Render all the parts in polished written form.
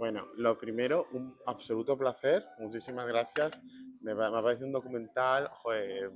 Bueno, lo primero, un absoluto placer, muchísimas gracias. Me ha parecido un documental, joder,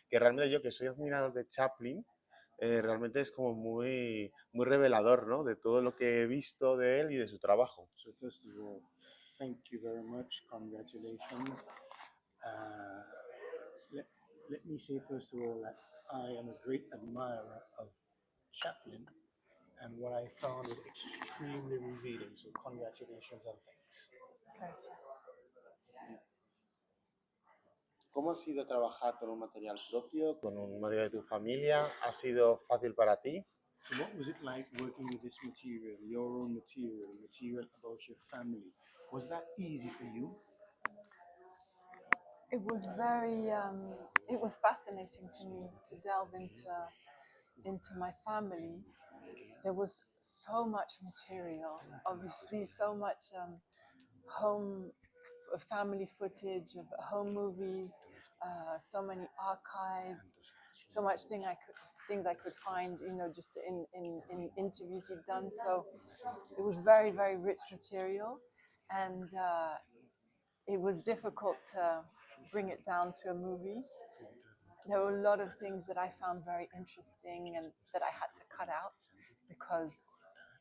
que realmente yo que soy admirador de Chaplin, realmente es como muy revelador, ¿no? De todo lo que he visto de él y de su trabajo. So first of all, thank you very much. Congratulations. Uh, let, let me say first of all that I am a great admirer of Chaplin, and what I found it extremely revealing. So congratulations and thanks. Gracias. ¿Cómo ha sido trabajar con un material propio, con un material de tu familia? ¿Ha sido fácil para ti? So what was it like working with this material, your own material, material about your family? Was that easy for you? It was very, it was fascinating to me to delve into my family. There was so much material, obviously, so much home family footage of home movies, so many archives, so much things I could find, just in interviews he'd done. So it was very, very rich material, and it was difficult to bring it down to a movie. There were a lot of things that I found very interesting and that I had to cut out because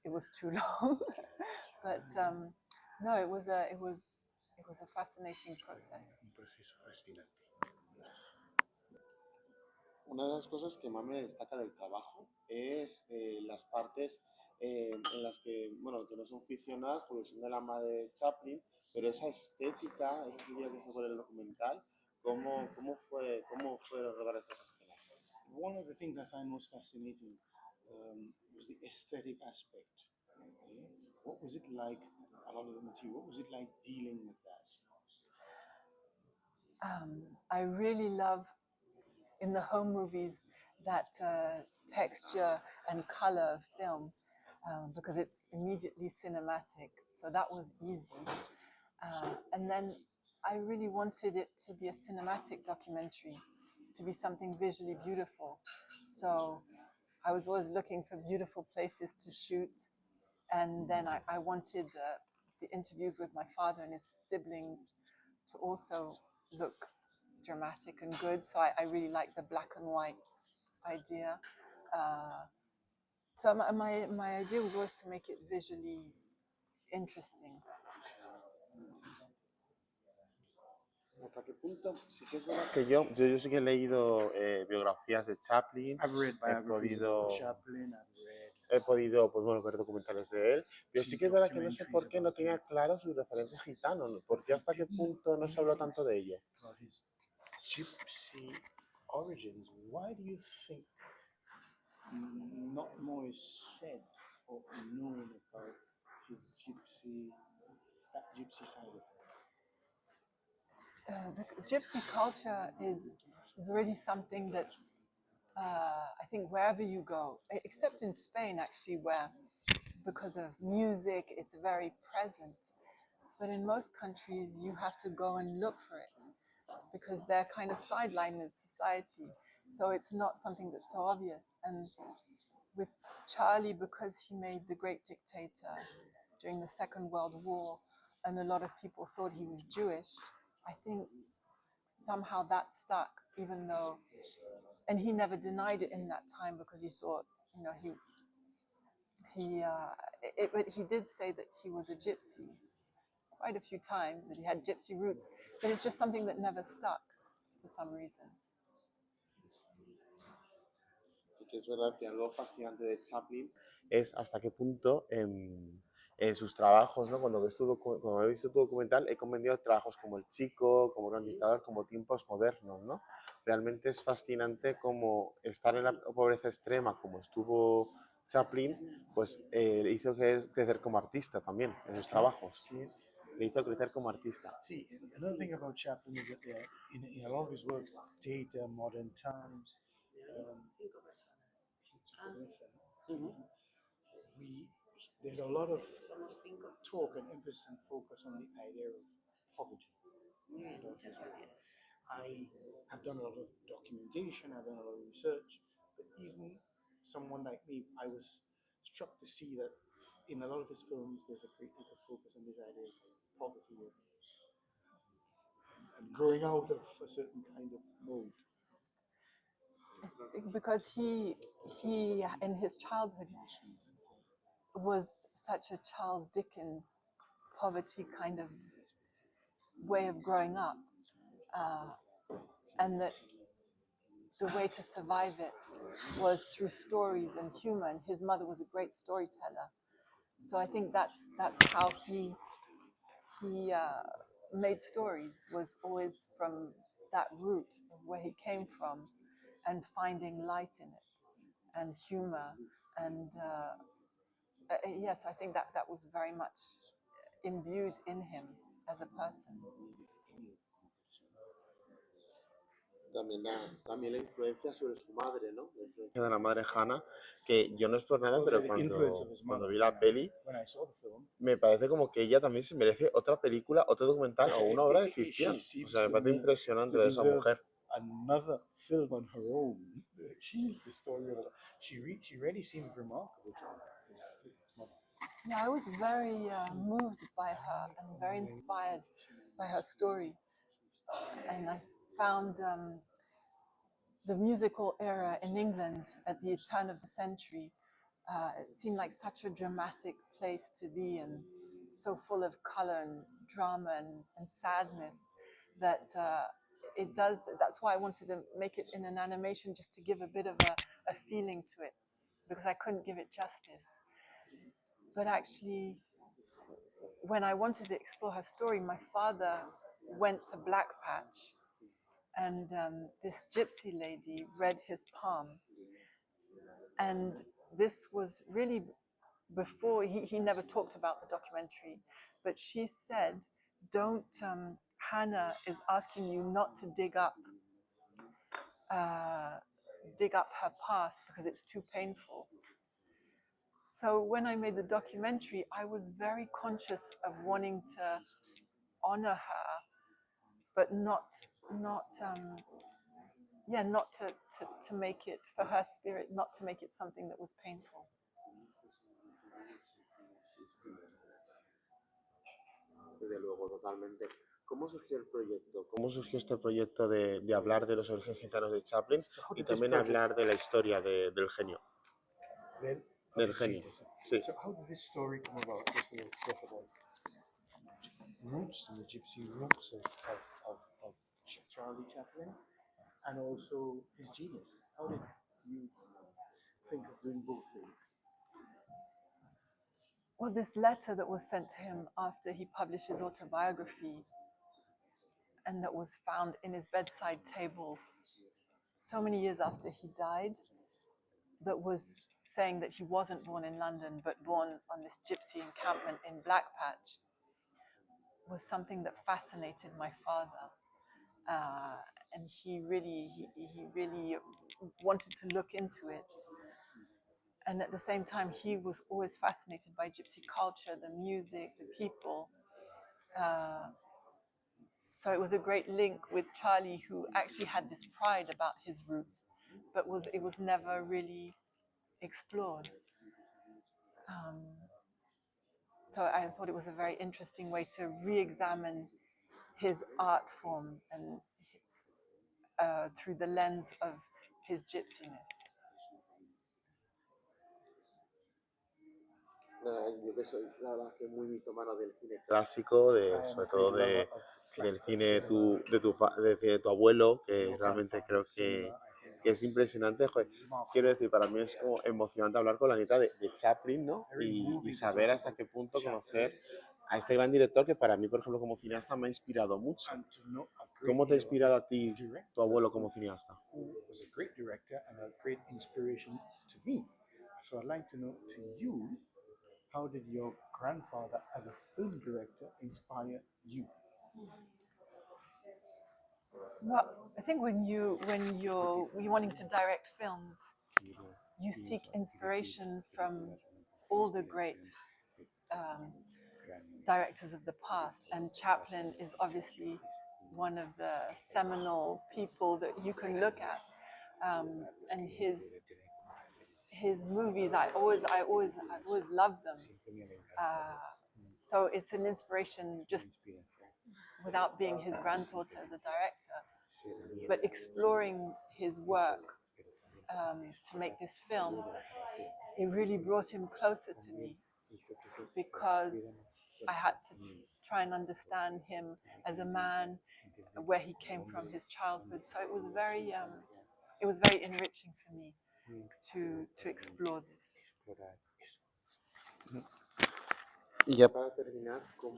it was too long. But no, it was a fascinating process. Un proceso fascinante. Una de las cosas que más me destaca del trabajo es las partes en las que, bueno, que no son ficcionadas porque son de la madre de Chaplin, pero esa estética que se pone en el documental, ¿cómo fue rodar esas escenas? One of the things I find most fascinating was the aesthetic aspect. What was it like, a lot of the material, what was it like dealing with that? I really love in the home movies that texture and color of film because it's immediately cinematic. So that was easy. And then I really wanted it to be a cinematic documentary, to be something visually beautiful. So I was always looking for beautiful places to shoot. And then I wanted the interviews with my father and his siblings to also look dramatic and good. So I really like the black and white idea. So my idea was always to make it visually interesting. ¿Hasta qué punto? Sí que es verdad que yo sí que he leído biografías de Chaplin, I've read biographies of Chaplin, he podido pues, bueno, ver documentales de él, pero sí que es verdad que no sé por qué no tenía claro sus referentes gitanos, ¿por qué hasta qué punto no se habló tanto de ello? About his gypsy origins. Why do you think not more is said or known about his that gypsy side of him? The gypsy culture is already something that's I think wherever you go, except in Spain actually, where because of music it's very present. But in most countries you have to go and look for it because they're kind of sidelined in society. So it's not something that's so obvious. And with Charlie, because he made The Great Dictator during the Second World War, and a lot of people thought he was Jewish, I think somehow that stuck, even though, and he never denied it in that time because he thought, but he did say that he was a gypsy quite a few times, that he had gypsy roots, but it's just something that never stuck for some reason. Sí que es verdad que algo fascinante de Chaplin es hasta qué punto sus trabajos, ¿no? Cuando he visto tu documental, he comprendido trabajos como El Chico, como Gran Dictador, como Tiempos Modernos, ¿no? Realmente es fascinante como estar en la pobreza extrema, como estuvo Chaplin, pues le hizo crecer como artista también en sus trabajos. Le hizo crecer como artista. See, another thing about Chaplin is that in a lot of his works, data, modern times, there's a lot of talk and emphasis and focus on the idea of poverty. I have done a lot of documentation, I've done a lot of research, but even someone like me, I was struck to see that in a lot of his films, there's a great deal of focus on this idea of poverty and growing out of a certain kind of mode. Because he in his childhood was such a Charles Dickens poverty kind of way of growing up, and that the way to survive it was through stories and humor, and his mother was a great storyteller. So I think that's how he made stories, was always from that root of where he came from, and finding light in it and humor, and yes, I think that was very much imbued in him as a person. También la influencia sobre su madre, ¿no? La influencia de la madre Hannah, que yo no es por nada, pero cuando vi la peli, me parece como que ella también se merece otra película, otro documental o una obra de ficción. O sea, me parece impresionante lo de esa mujer. Another film on her own. She's the story of. She really seemed remarkable to his mother. Yeah, I was very moved by her and very inspired by her story, and I found the musical era in England at the turn of the century. It seemed like such a dramatic place to be, and so full of color and drama and sadness that it does. That's why I wanted to make it in an animation, just to give a bit of a feeling to it, because I couldn't give it justice. But actually, when I wanted to explore her story, my father went to Black Patch, and this gypsy lady read his palm. And this was really before, he never talked about the documentary, but she said, don't, Hannah is asking you not to dig up her past because it's too painful. So when I made the documentary, I was very conscious of wanting to honor her, but not to make it, for her spirit, not to make it something that was painful. Desde luego, totalmente. ¿Cómo surgió el proyecto? ¿Cómo surgió este proyecto de hablar de los orígenes gitanos de Chaplin y también hablar de la historia del genio? Del genio. Sí. So how did this story come about? Just a little bit about roots, the gypsy roots of Charlie Chaplin, and also his genius. How did you think of doing both things? Well, this letter that was sent to him after he published his autobiography, and that was found in his bedside table so many years after he died, that was saying that he wasn't born in London, but born on this gypsy encampment in Black Patch, was something that fascinated my father. And he really wanted to look into it. And at the same time, he was always fascinated by gypsy culture, the music, the people. So it was a great link with Charlie, who actually had this pride about his roots, but it was never really explored. So I thought it was a very interesting way to re-examine his art form and through the lens of his gypsiness. Yo que soy, la verdad, que muy mitómano del cine clásico, sobre todo del cine de tu abuelo, que realmente creo que es impresionante. Joder, quiero decir, para mí es como emocionante hablar con la nieta de Chaplin, ¿no? Y saber hasta qué punto conocer a este gran director que para mí, por ejemplo, como cineasta me ha inspirado mucho. ¿Cómo te ha inspirado a ti tu abuelo como cineasta? Was a great director and a great inspiration to me. So I'd like to know, to you, how did your grandfather as a film director inspire you? Well, I think when you're wanting to direct films, you seek inspiration from all the great directors of the past, and Chaplin is obviously one of the seminal people that you can look at, and his his movies, I've always loved them. So it's an inspiration just without being his granddaughter as a director, but exploring his work to make this film, it really brought him closer to me because I had to try and understand him as a man, where he came from, his childhood. So it was very enriching for me to explore this. Y ya para terminar, ¿qué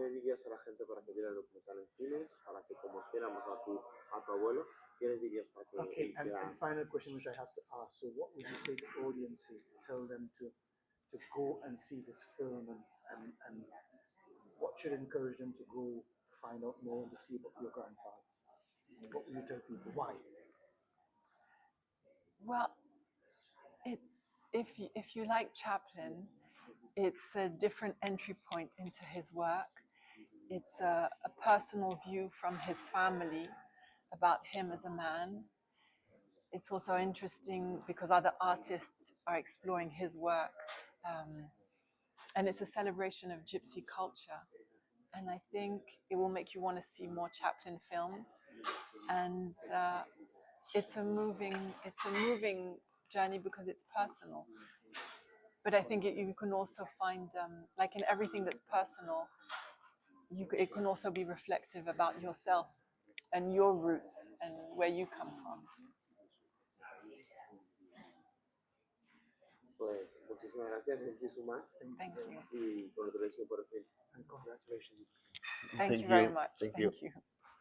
dirías a la gente para que viera el documental en cines? Para que conociéramos a tu abuelo. ¿Qué les dirías para que Okay, and final question which I have to ask. So what would you say to audiences to tell them to go and see this film, and what should encourage them to go find out more and to see about your grandfather? What would you tell people? Why? Well, it's if you like Chaplin, it's a different entry point into his work. It's a personal view from his family about him as a man. It's also interesting because other artists are exploring his work, and it's a celebration of gypsy culture. And I think it will make you want to see more Chaplin films. And it's a moving journey because it's personal. But I think you can also find, like in everything that's personal, it can also be reflective about yourself and your roots and where you come from. Pues muchísimas gracias, thank you so much. Thank you. Y congratulations por el film. And congratulations. Thank you very much. Thank you. Thank you.